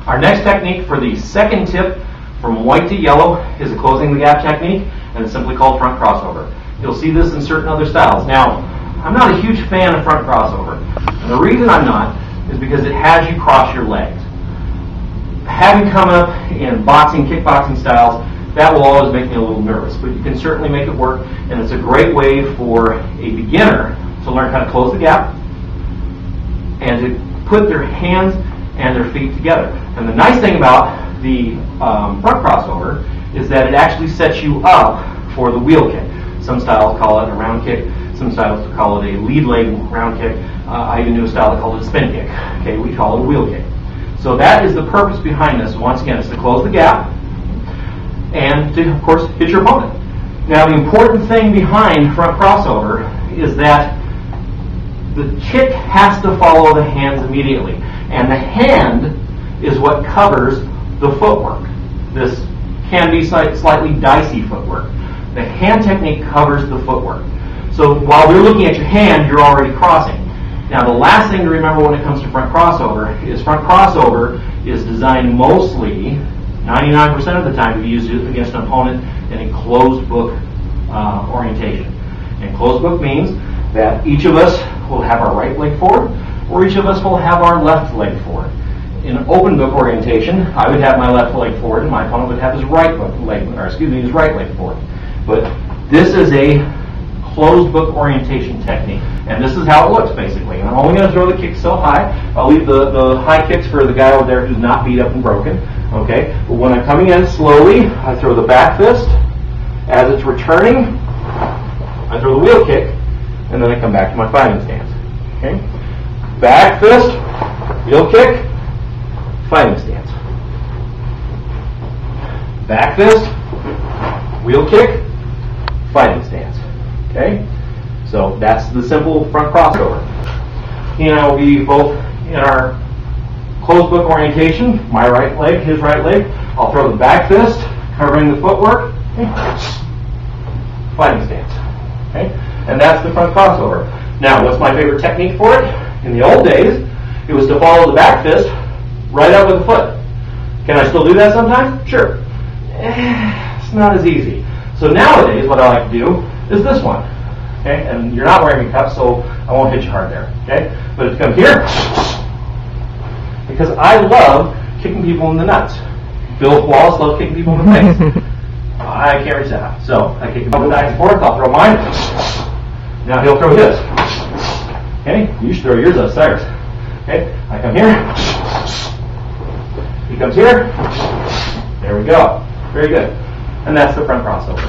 Our next technique for the second tip from white to yellow is a closing the gap technique, and it's simply called front crossover. You'll see this in certain other styles. Now, I'm not a huge fan of front crossover, and the reason I'm not is because it has you cross your legs. Having come up in boxing, kickboxing styles, that will always make me a little nervous, but you can certainly make it work, and it's a great way for a beginner to learn how to close the gap and to put their hands and their feet together. And the nice thing about the front crossover is that it actually sets you up for the wheel kick. Some styles call it a round kick, some styles call it a lead leg round kick. I even knew a style that called it a spin kick. Okay, we call it a wheel kick. So that is the purpose behind this. Once again, it's to close the gap and to, of course, hit your opponent. Now, the important thing behind front crossover is that the kick has to follow the hands immediately. And the hand is what covers the footwork. This can be slightly dicey footwork. The hand technique covers the footwork. So while they're looking at your hand, you're already crossing. Now, the last thing to remember when it comes to front crossover is designed mostly, 99% of the time, to be used against an opponent in a closed book orientation. And closed book means that each of us will have our right leg forward, or each of us will have our left leg forward. In an open book orientation, I would have my left leg forward, and my opponent would have his right leg forward. But this is a closed book orientation technique, and this is how it looks basically. And I'm only going to throw the kicks so high. I'll leave the high kicks for the guy over there who's not beat up and broken. Okay, but when I'm coming in slowly, I throw the back fist. As it's returning, I throw the wheel kick, and then I come back to my fighting stance. Okay, back fist, wheel kick, fighting stance. Back fist, wheel kick, fighting stance. Okay, so that's the simple front crossover. He and I will be both in our closed book orientation, my right leg, his right leg. I'll throw the back fist, covering the footwork, fighting stance. Okay, and that's the front crossover. Now, what's my favorite technique for it? In the old days, it was to follow the back fist right up with the foot. Can I still do that sometimes? Sure. It's not as easy. So nowadays, what I like to do is this one. Okay, and you're not wearing a cup, so I won't hit you hard there. Okay, but it's come here because I love kicking people in the nuts. Bill Wallace loves kicking people in the face. I can't reach that, so I kick him back and forth. I'll throw mine. Now he'll throw his. Okay, you should throw yours upstairs. Okay, I come here. He comes here. There we go. Very good. And that's the front crossover.